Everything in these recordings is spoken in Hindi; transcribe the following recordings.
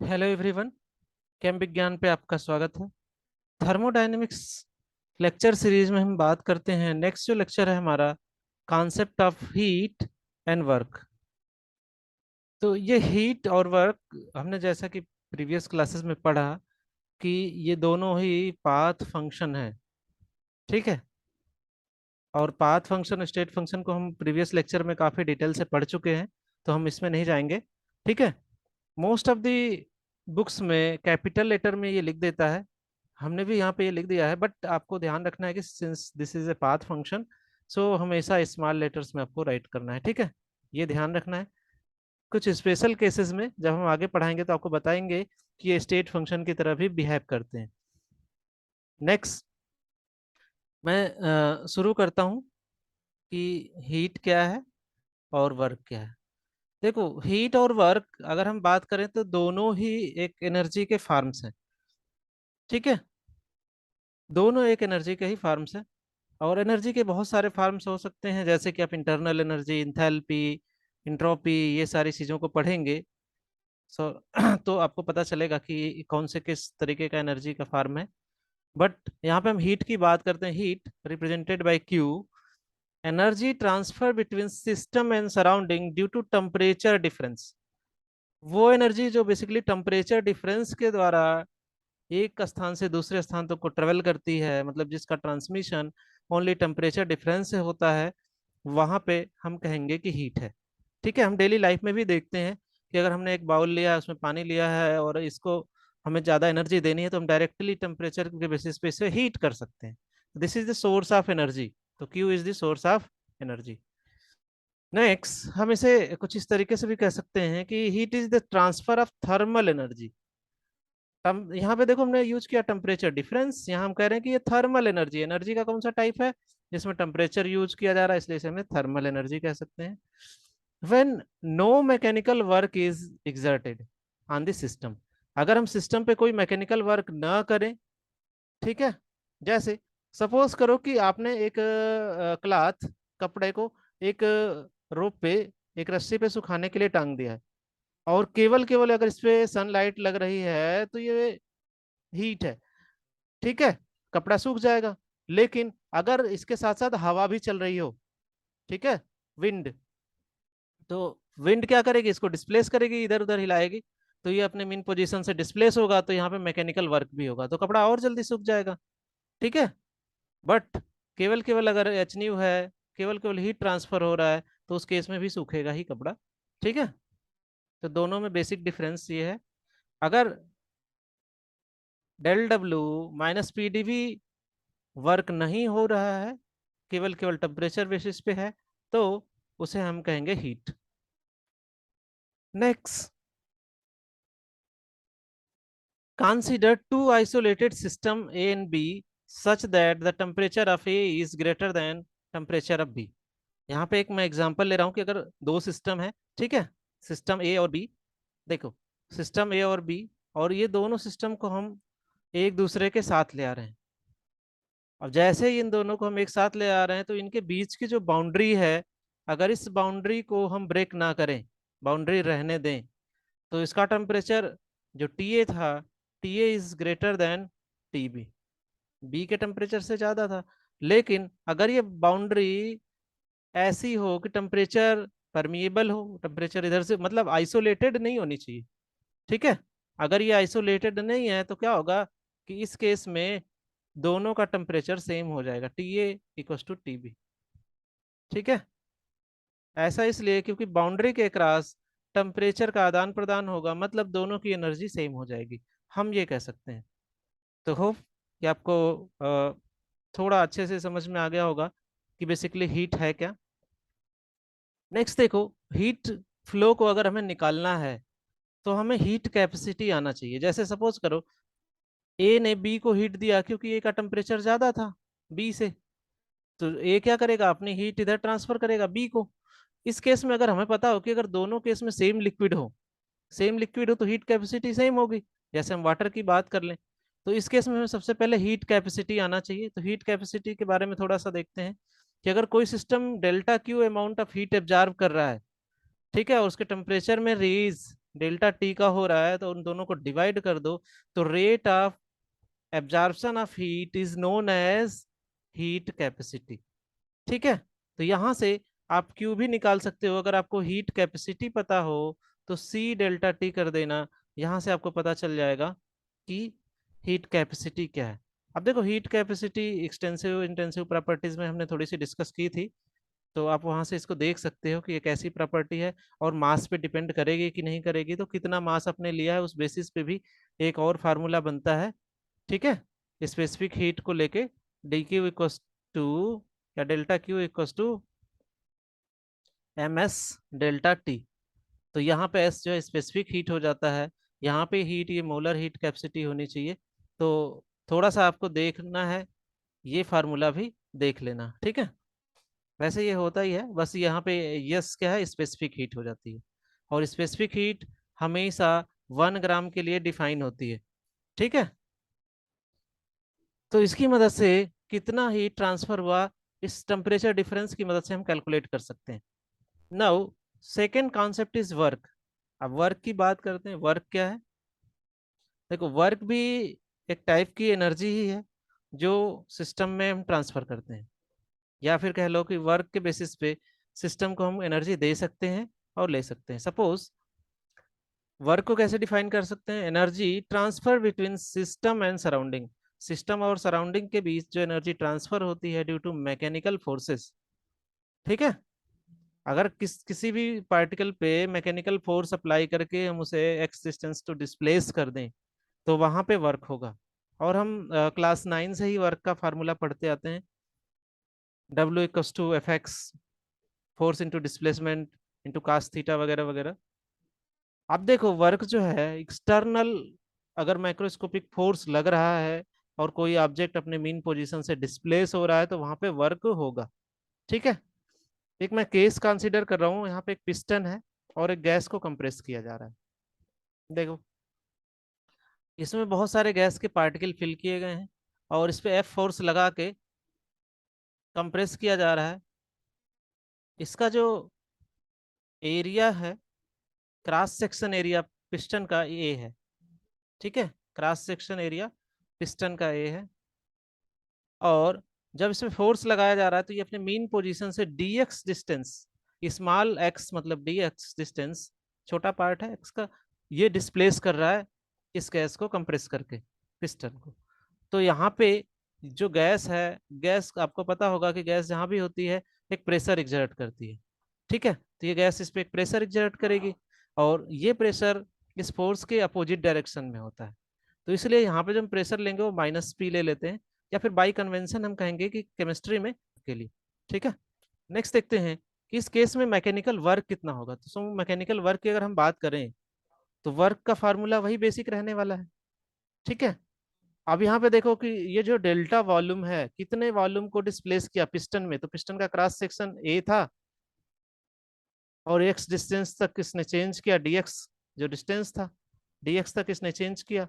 Hello everyone. केम विज्ञान पे आपका स्वागत है। थर्मोडायनेमिक्स लेक्चर सीरीज में हम बात करते हैं। नेक्स्ट जो लेक्चर है हमारा, concept of heat and work. तो ये हीट और वर्क हमने जैसा कि प्रीवियस क्लासेस में पढ़ा कि ये दोनों ही पाथ फंक्शन है। ठीक है। और पाथ फंक्शन स्टेट फंक्शन को हम प्रीवियस लेक्चर में काफ़ी डिटेल से पढ़ चुके हैं, तो हम इसमें नहीं जाएंगे। ठीक है। मोस्ट ऑफ द बुक्स में कैपिटल लेटर में ये लिख देता है, हमने भी यहाँ पे ये लिख दिया है, बट आपको ध्यान रखना है कि since this is a path function, so हमेशा स्मॉल लेटर्स में आपको राइट करना है। ठीक है, ये ध्यान रखना है। कुछ स्पेशल केसेस में जब हम आगे पढ़ाएंगे तो आपको बताएंगे कि ये स्टेट फंक्शन की तरह भी बिहेव करते हैं। नेक्स्ट मैं शुरू करता हूँ कि हीट क्या है और वर्क क्या है। देखो, हीट और वर्क अगर हम बात करें तो दोनों ही एक एनर्जी के फॉर्म्स हैं। ठीक है, दोनों एक एनर्जी के ही फॉर्म्स हैं। और एनर्जी के बहुत सारे फॉर्म्स हो सकते हैं, जैसे कि आप इंटरनल एनर्जी, इंथैल्पी, इंट्रोपी, ये सारी चीज़ों को पढ़ेंगे। सो तो आपको पता चलेगा कि कौन से किस तरीके का एनर्जी का फॉर्म है। बट यहाँ पे हम हीट की बात करते हैं। Heat represented by Q, energy transfer between system and surrounding due to temperature difference. वो एनर्जी जो बेसिकली टेम्परेचर डिफरेंस के द्वारा एक स्थान से दूसरे स्थान तक को ट्रेवल करती है, मतलब जिसका ट्रांसमिशन ओनली टेम्परेचर डिफरेंस से होता है, वहां पे हम कहेंगे कि हीट है। ठीक है, हम डेली लाइफ में भी देखते हैं कि अगर हमने एक बाउल लिया है, उसमें पानी लिया है और इसको हमें ज़्यादा एनर्जी देनी है, तो हम डायरेक्टली टेम्परेचर के बेसिस पे इसे हीट कर सकते हैं। This is the source of energy. तो Q is the source of energy. Next हम इसे कुछ इस तरीके से भी कह सकते हैं कि heat is the transfer of thermal energy. यहाँ पे देखो हमने यूज किया टेम्परेचर डिफरेंस, यहाँ हम कह रहे हैं कि ये थर्मल एनर्जी, एनर्जी का कौन सा टाइप है जिसमें टेम्परेचर यूज किया जा रहा है, इसलिए इसे हमें थर्मल एनर्जी कह सकते हैं। When no mechanical work is exerted on the system, अगर हम सिस्टम पे कोई मैकेनिकल वर्क ना करें। ठीक है, जैसे सपोज करो कि आपने एक क्लॉथ, कपड़े को एक रोप पे, एक रस्सी पे सुखाने के लिए टांग दिया है, और केवल केवल अगर इस पे सनलाइट लग रही है तो ये हीट है। ठीक है, कपड़ा सूख जाएगा। लेकिन अगर इसके साथ साथ हवा भी चल रही हो, ठीक है, विंड, तो विंड क्या करेगी, इसको डिस्प्लेस करेगी, इधर उधर हिलाएगी, तो ये अपने मेन पोजीशन से डिस्प्लेस होगा, तो यहाँ पे मैकेनिकल वर्क भी होगा, तो कपड़ा और जल्दी सूख जाएगा। ठीक है। बट केवल केवल अगर एच न्यू है, केवल केवल हीट ट्रांसफर हो रहा है, तो उस केस में भी सूखेगा ही कपड़ा। ठीक है, तो दोनों में बेसिक डिफरेंस ये है। अगर del W minus P D V work नहीं हो रहा है, केवल केवल टेम्परेचर बेसिस पे है, तो उसे हम कहेंगे heat. Next, consider two isolated system A and B such that the temperature of A is greater than temperature of B। यहाँ पे एक मैं एग्जांपल ले रहा हूँ कि अगर दो सिस्टम है, ठीक है, सिस्टम ए और बी। देखो, सिस्टम ए और बी, और ये दोनों सिस्टम को हम एक दूसरे के साथ ले आ रहे हैं। अब जैसे ही इन दोनों को हम एक साथ ले आ रहे हैं, तो इनके बीच की जो बाउंड्री है, अगर इस बाउंड्री को हम ब्रेक ना करें, बाउंड्री रहने दें, तो इसका टेम्परेचर जो टी ए था, T A is greater than T B, B के टेम्परेचर से ज़्यादा था। लेकिन अगर ये बाउंड्री ऐसी हो कि टेम्परेचर परमिएबल हो, टेम्परेचर इधर से मतलब आइसोलेटेड नहीं होनी चाहिए। ठीक है, अगर ये आइसोलेटेड नहीं है तो क्या होगा कि इस केस में दोनों का टेम्परेचर सेम हो जाएगा, T A equal to T B. ठीक है, ऐसा इसलिए क्योंकि बाउंड्री के क्रॉस टेम्परेचर का आदान प्रदान होगा, मतलब दोनों की एनर्जी सेम हो जाएगी, हम ये कह सकते हैं। तो होप कि आपको थोड़ा अच्छे से समझ में आ गया होगा कि बेसिकली हीट है क्या। नेक्स्ट देखो, हीट फ्लो को अगर हमें निकालना है तो हमें हीट कैपेसिटी आना चाहिए। जैसे सपोज करो ए ने बी को हीट दिया, क्योंकि ए का टेम्परेचर ज्यादा था बी से, तो ए क्या करेगा, अपनी हीट इधर ट्रांसफर करेगा बी को। इस केस में अगर हमें पता हो कि अगर दोनों केस में सेम लिक्विड हो, सेम लिक्विड हो तो हीट कैपेसिटी सेम होगी। जैसे हम वाटर की बात कर लें, तो इस केस में हमें सबसे पहले हीट कैपेसिटी आना चाहिए। तो हीट कैपेसिटी के बारे में थोड़ा सा देखते हैं कि अगर कोई system delta Q amount of heat absorb कर रहा है, ठीक है, और उसके टेम्परेचर में रेज डेल्टा टी का हो रहा है, तो उन दोनों को डिवाइड कर दो, तो rate of absorption of heat is known as heat capacity. ठीक है, तो यहां से आप क्यू भी निकाल सकते हो। अगर आपको हीट कैपेसिटी पता हो तो सी डेल्टा टी कर देना, यहां से आपको पता चल जाएगा कि हीट कैपेसिटी क्या है। अब देखो, heat capacity extensive intensive properties में हमने थोड़ी सी डिस्कस की थी, तो आप वहां से इसको देख सकते हो कि एक ऐसी प्रॉपर्टी है, और मास पे डिपेंड करेगी कि नहीं करेगी। तो कितना मास आपने लिया है उस बेसिस पे भी एक और फार्मूला बनता है। ठीक है, स्पेसिफिक हीट को लेके डी क्यू इक्वस टू, या delta Q equals to M S delta T. तो यहाँ पे एस जो है स्पेसिफिक हीट हो जाता है, यहाँ पे हीट ये मोलर हीट कैपेसिटी होनी चाहिए। तो थोड़ा सा आपको देखना है, ये फार्मूला भी देख लेना। ठीक है, वैसे ये होता ही है, बस यहाँ पे यस क्या है, स्पेसिफिक हीट हो जाती है, और स्पेसिफिक हीट हमेशा 1 ग्राम के लिए डिफाइन होती है। ठीक है, तो इसकी मदद से कितना हीट ट्रांसफर हुआ, इस टेम्परेचर डिफरेंस की मदद से हम कैलकुलेट कर सकते हैं। Now second concept is work. अब वर्क की बात करते हैं, वर्क क्या है। देखो, वर्क भी एक टाइप की एनर्जी ही है जो सिस्टम में हम ट्रांसफर करते हैं, या फिर कह लो कि वर्क के बेसिस पे सिस्टम को हम एनर्जी दे सकते हैं और ले सकते हैं। सपोज वर्क को कैसे डिफाइन कर सकते हैं, energy transfer between system and surrounding. System और सराउंडिंग के बीच जो एनर्जी ट्रांसफर होती है ड्यू टू मैकेनिकल फोर्सेस। ठीक है, अगर किसी भी पार्टिकल पे मैकेनिकल फोर्स अप्लाई करके हम उसे एक्स डिस्टेंस टू डिस्प्लेस कर दें, तो वहां पे वर्क होगा। और हम क्लास 9 से ही वर्क का फार्मूला पढ़ते आते हैं, W equals to F X, force into displacement into cos theta वगैरह वगैरह। अब देखो, वर्क जो है एक्सटर्नल, अगर माइक्रोस्कोपिक फोर्स लग रहा है और कोई ऑब्जेक्ट अपने मीन पोजीशन से डिस्प्लेस हो रहा है, तो वहां पे वर्क होगा। ठीक है, एक मैं केस कंसीडर कर रहा हूँ, यहाँ पे एक पिस्टन है और एक गैस को कंप्रेस किया जा रहा है। देखो, इसमें बहुत सारे गैस के पार्टिकल फिल किए गए हैं, और इस पे एफ फोर्स लगा के कंप्रेस किया जा रहा है। इसका जो एरिया है, क्रॉस सेक्शन एरिया पिस्टन का ए है। ठीक है, क्रॉस सेक्शन एरिया पिस्टन का ए है, और जब इसमें फोर्स लगाया जा रहा है तो ये अपने मीन पोजीशन से D x distance, small x मतलब डी एक्स डिस्टेंस, छोटा पार्ट है एक्स का, ये डिस्प्लेस कर रहा है इस गैस को कंप्रेस करके, पिस्टन को। तो यहाँ पे जो गैस है, गैस आपको पता होगा कि गैस जहाँ भी होती है एक प्रेशर एग्जर्ट करती है। ठीक है, तो ये गैस इस पे एक प्रेशर एग्जर्ट करेगी, और ये प्रेशर इस फोर्स के अपोजिट डायरेक्शन में होता है। तो इसलिए यहाँ पे जब हम प्रेशर लेंगे वो माइनस पी ले लेते हैं, या फिर बाई कन्वेंशन हम कहेंगे कि केमिस्ट्री में के लिए। ठीक है, नेक्स्ट देखते हैं कि इस केस में मैकेनिकल वर्क कितना होगा। तो सो मैकेनिकल वर्क की अगर हम बात करें, तो वर्क का फार्मूला वही बेसिक रहने वाला है। ठीक है, अब यहाँ पे देखो कि ये जो डेल्टा वॉल्यूम है, कितने वॉल्यूम को डिस्प्लेस किया पिस्टन में, तो पिस्टन का क्रॉस सेक्शन ए था, और एक्स डिस्टेंस तक किसने चेंज किया, डीएक्स जो डिस्टेंस था, डीएक्स तक इसने चेंज किया।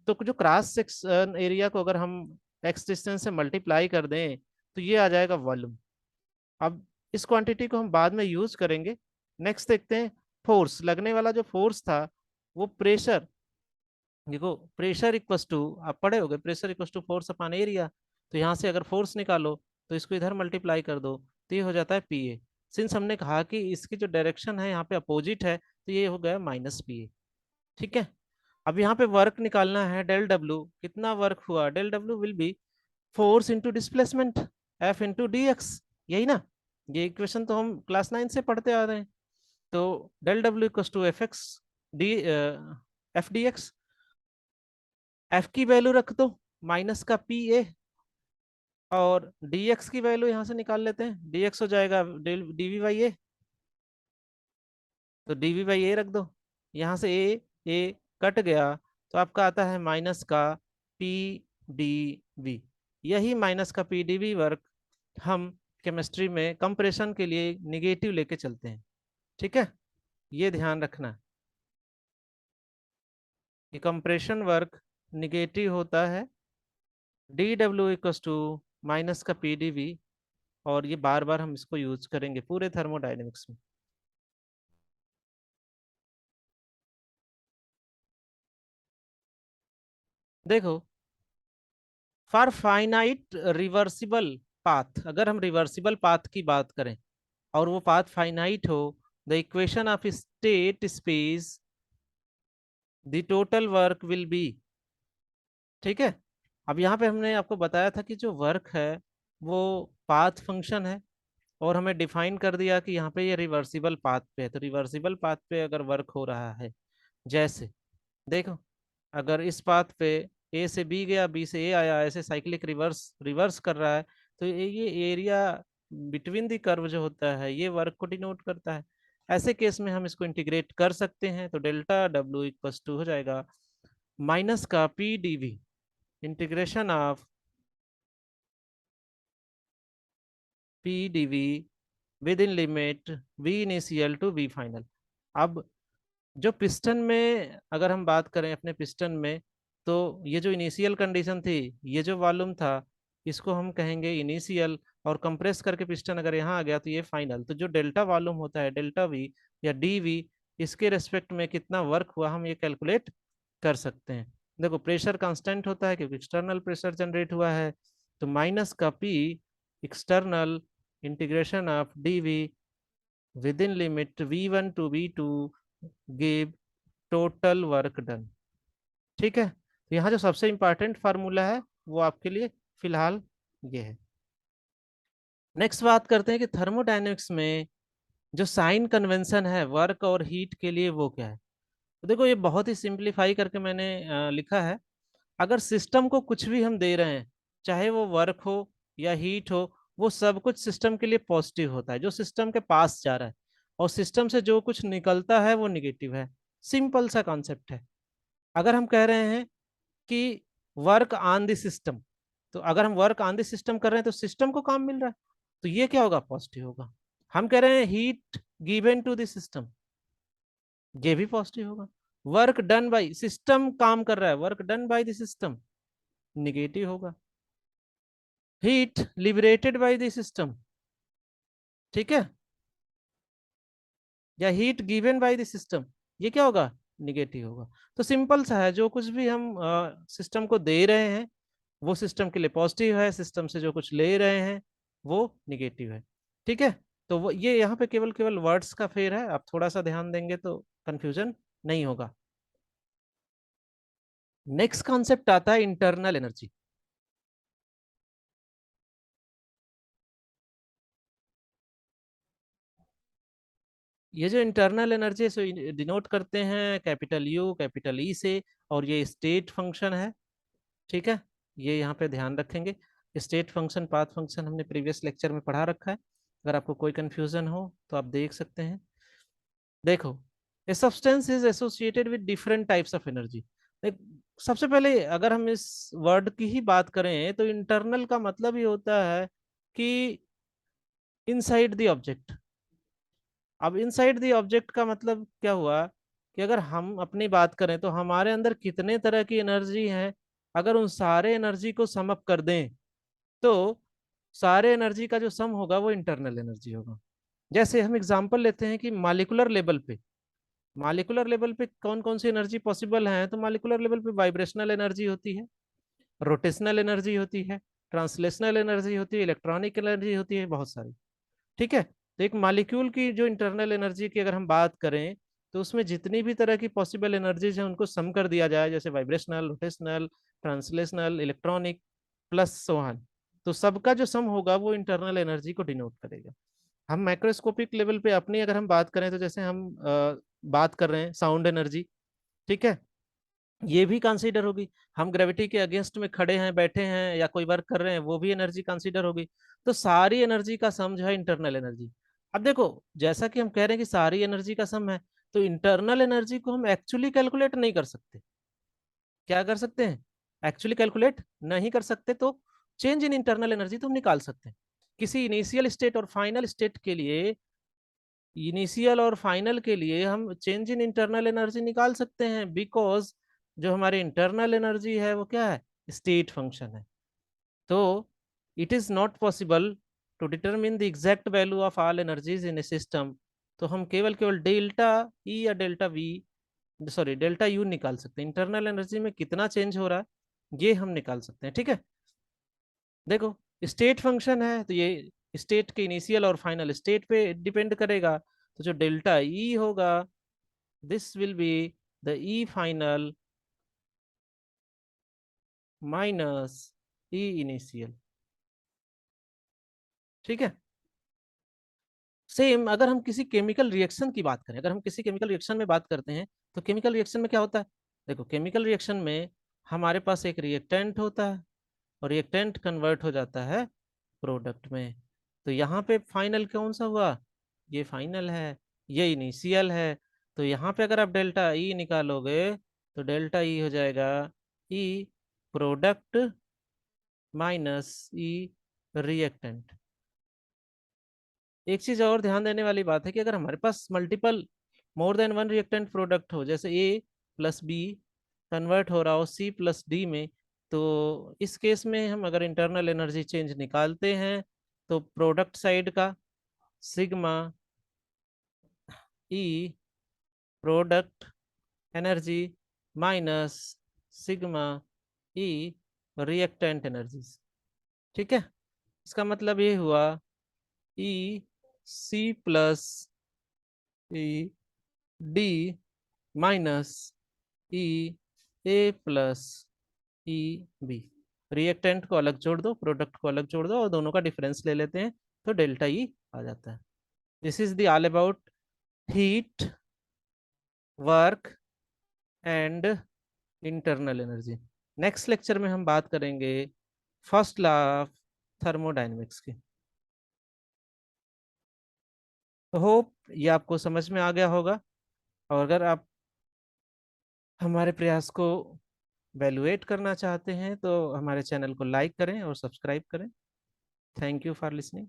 तो जो क्रॉस सेक्शन एरिया को अगर हम एक्स डिस्टेंस से मल्टीप्लाई कर दें, तो ये आ जाएगा वॉल्यूम। अब इस क्वांटिटी को हम बाद में यूज करेंगे। नेक्स्ट देखते हैं, फोर्स लगने वाला जो फोर्स था, वो प्रेशर। देखो, प्रेशर इक्वस टू, आप पढ़े होगे, pressure equals to force upon area. तो यहाँ से अगर फोर्स निकालो तो इसको इधर मल्टीप्लाई कर दो, तो ये हो जाता है पी ए। सिंस हमने कहा कि इसकी जो डायरेक्शन है यहाँ पे अपोजिट है, तो ये हो गया माइनस पी ए। ठीक है, अब यहाँ पे वर्क निकालना है, डेल डब्ल्यू कितना वर्क हुआ, del W will be force into displacement, F into D X, यही ना। ये इक्वेशन तो हम क्लास 9 से पढ़ते आ रहे हैं। तो del W equals to F X D F D X, F की वैल्यू रख दो माइनस का पी ए, और dx की वैल्यू यहाँ से निकाल लेते हैं, dx हो जाएगा dv बाई ए। तो dv बाई ए रख दो, यहाँ से ए कट गया, तो आपका आता है माइनस का पी डी वी। यही माइनस का पी डी वी वर्क हम केमिस्ट्री में कंप्रेशन के लिए निगेटिव लेके चलते हैं। ठीक है, ये ध्यान रखना कि कंप्रेशन वर्क निगेटिव होता है, D W equals to minus का पी डी वी, और ये बार बार हम इसको यूज करेंगे पूरे थर्मोडायनेमिक्स में। देखो, फॉर फाइनाइट रिवर्सिबल पाथ, अगर हम रिवर्सिबल पाथ की बात करें और वो पाथ फाइनाइट हो, the equation of state space, the total work will be. ठीक है। अब यहाँ पे हमने आपको बताया था कि जो वर्क है वो पाथ फंक्शन है, और हमें डिफाइन कर दिया कि यहाँ पे ये रिवर्सिबल पाथ पे है। तो रिवर्सिबल पाथ पे अगर वर्क हो रहा है, जैसे देखो, अगर इस पाथ पे ए से बी गया, बी से ए आया, ऐसे साइक्लिक रिवर्स रिवर्स कर रहा है, तो ये एरिया बिटवीन द कर्व जो होता है ये वर्क को डिनोट करता है। ऐसे केस में हम इसको इंटीग्रेट कर सकते हैं, तो डेल्टा डब्ल्यू इक्वल्स टू हो जाएगा माइनस का P D V, integration of P D V within limit V initial to V final. अब जो पिस्टन में अगर हम बात करें अपने पिस्टन में, तो ये जो इनिशियल कंडीशन थी, ये जो वॉल्यूम था, इसको हम कहेंगे इनिशियल, और कंप्रेस करके पिस्टन अगर यहाँ आ गया तो ये फाइनल। तो जो डेल्टा वॉल्यूम होता है, डेल्टा वी या डी वी, इसके रेस्पेक्ट में कितना वर्क हुआ हम ये कैलकुलेट कर सकते हैं। देखो, प्रेशर कांस्टेंट होता है क्योंकि एक्सटर्नल प्रेशर जनरेट हुआ है, तो माइनस का P external integration of D V within limit V1 to V2 give total work done. ठीक है। तो यहाँ जो सबसे इंपॉर्टेंट फार्मूला है वो आपके लिए फिलहाल ये है। नेक्स्ट बात करते हैं कि थर्मोडायनेमिक्स में जो साइन कन्वेंशन है वर्क और हीट के लिए वो क्या है। तो देखो, ये बहुत ही सिंप्लीफाई करके मैंने लिखा है। अगर सिस्टम को कुछ भी हम दे रहे हैं, चाहे वो वर्क हो या हीट हो, वो सब कुछ सिस्टम के लिए पॉजिटिव होता है जो सिस्टम के पास जा रहा है, और सिस्टम से जो कुछ निकलता है वो निगेटिव है। सिंपल सा कॉन्सेप्ट है। अगर हम कह रहे हैं कि वर्क ऑन द सिस्टम, तो अगर हम वर्क ऑन द सिस्टम कर रहे हैं तो सिस्टम को काम मिल रहा है, तो ये क्या होगा, पॉजिटिव होगा। हम कह रहे हैं heat given to the system, ये भी पॉजिटिव होगा। वर्क डन बाय सिस्टम, काम कर रहा है, work done by the system, negative होगा। Heat liberated by the system, ठीक है, या heat given by the system, ये क्या होगा, निगेटिव होगा। तो सिंपल सा है, जो कुछ भी हम सिस्टम को दे रहे हैं वो सिस्टम के लिए पॉजिटिव है, सिस्टम से जो कुछ ले रहे हैं वो निगेटिव है। ठीक है। तो वो ये यहाँ पे केवल केवल वर्ड्स का फेर है, आप थोड़ा सा ध्यान देंगे तो कंफ्यूजन नहीं होगा। नेक्स्ट कॉन्सेप्ट आता है इंटरनल एनर्जी। ये जो इंटरनल एनर्जी है डिनोट करते हैं कैपिटल यू कैपिटल ई से, और ये स्टेट फंक्शन है। ठीक है, ये यहाँ पे ध्यान रखेंगे। स्टेट फंक्शन पाथ फंक्शन हमने प्रीवियस लेक्चर में पढ़ा रखा है, अगर आपको कोई कंफ्यूजन हो तो आप देख सकते हैं। देखो, a substance is associated with different types of energy. सबसे पहले अगर हम इस वर्ड की ही बात करें तो इंटरनल का मतलब ही होता है कि इनसाइड द ऑब्जेक्ट। अब इनसाइड द ऑब्जेक्ट का मतलब क्या हुआ, कि अगर हम अपनी बात करें तो हमारे अंदर कितने तरह की एनर्जी है, अगर उन सारे एनर्जी को सम अप कर दें तो सारे एनर्जी का जो सम होगा वो इंटरनल एनर्जी होगा। जैसे हम एग्जांपल लेते हैं कि मालिकुलर लेवल पे कौन कौन सी एनर्जी पॉसिबल है, तो मालिकुलर लेवल पे वाइब्रेशनल एनर्जी होती है, रोटेशनल एनर्जी होती है, ट्रांसलेशनल एनर्जी होती है, इलेक्ट्रॉनिक एनर्जी होती है, बहुत सारी। ठीक है। तो एक मॉलिक्यूल की जो इंटरनल एनर्जी की अगर हम बात करें, तो उसमें जितनी भी तरह की पॉसिबल एनर्जीज हैं उनको सम कर दिया जाए, जैसे vibrational, rotational, translational, electronic, plus Sohan, तो सबका जो सम होगा वो इंटरनल एनर्जी को डिनोट करेगा। हम माइक्रोस्कोपिक लेवल पे अपनी अगर हम बात करें, तो जैसे हम बात कर रहे हैं साउंड एनर्जी, ठीक है, ये भी कंसीडर होगी। हम ग्रेविटी के अगेंस्ट में खड़े हैं, बैठे हैं, या कोई वर्क कर रहे हैं, वो भी एनर्जी कंसीडर होगी। तो सारी एनर्जी का सम जो है इंटरनल एनर्जी। अब देखो, जैसा कि हम कह रहे हैं कि सारी एनर्जी का सम है, तो इंटरनल एनर्जी को हम एक्चुअली कैलकुलेट नहीं कर सकते। क्या कर सकते हैं, एक्चुअली कैलकुलेट नहीं कर सकते, तो चेंज इन इंटरनल एनर्जी तो हम निकाल सकते हैं। किसी इनिशियल स्टेट और फाइनल स्टेट के लिए, इनिशियल और फाइनल के लिए हम चेंज इन इंटरनल एनर्जी निकाल सकते हैं, बिकॉज जो हमारी इंटरनल एनर्जी है वो क्या है, स्टेट फंक्शन है। तो it is not possible to determine the exact value of all energies in a system. तो हम केवल केवल डेल्टा ई या delta V, sorry delta U निकाल सकते हैं, इंटरनल एनर्जी में कितना चेंज हो रहा है ये हम निकाल सकते हैं, ठीक है। देखो, स्टेट फंक्शन है तो ये स्टेट के इनिशियल और फाइनल स्टेट पे डिपेंड करेगा। तो जो डेल्टा ई होगा, this will be the E final minus E initial, ठीक है। सेम अगर हम किसी केमिकल रिएक्शन की बात करें, अगर हम किसी केमिकल रिएक्शन में बात करते हैं, तो केमिकल रिएक्शन में क्या होता है? देखो, केमिकल रिएक्शन में हमारे पास एक रिएक्टेंट होता है, और रिएक्टेंट कन्वर्ट हो जाता है प्रोडक्ट में। तो यहाँ पे फाइनल कौन सा हुआ? ये फाइनल है, ये इनिशियल है। तो यहाँ पे अगर आप डेल्टा ई निकालोगे, तो डेल्टा ई हो जाएगा ई प्रोडक्ट माइनस ई रिएक्टेंट। एक चीज और ध्यान देने वाली बात है कि अगर हमारे पास multiple more than one reactant product हो, जैसे ए प्लस बी कन्वर्ट हो रहा हो सी प्लस डी में, तो इस केस में हम अगर इंटरनल एनर्जी चेंज निकालते हैं, तो प्रोडक्ट साइड का sigma E product energy minus sigma E reactant energies, ठीक है। इसका मतलब ये हुआ E C plus E D minus E A plus E B. Reactant को अलग जोड़ दो, प्रोडक्ट को अलग जोड़ दो, और दोनों का डिफरेंस ले लेते हैं, तो डेल्टा ई आ जाता है। This is the all about heat, work and internal energy. Next lecture में हम बात करेंगे फर्स्ट लॉ ऑफ थर्मोडायनेमिक्स की। तो होप ये आपको समझ में आ गया होगा। और अगर आप हमारे प्रयास को वैल्यूएट करना चाहते हैं, तो हमारे चैनल को लाइक करें और सब्सक्राइब करें। Thank you for listening.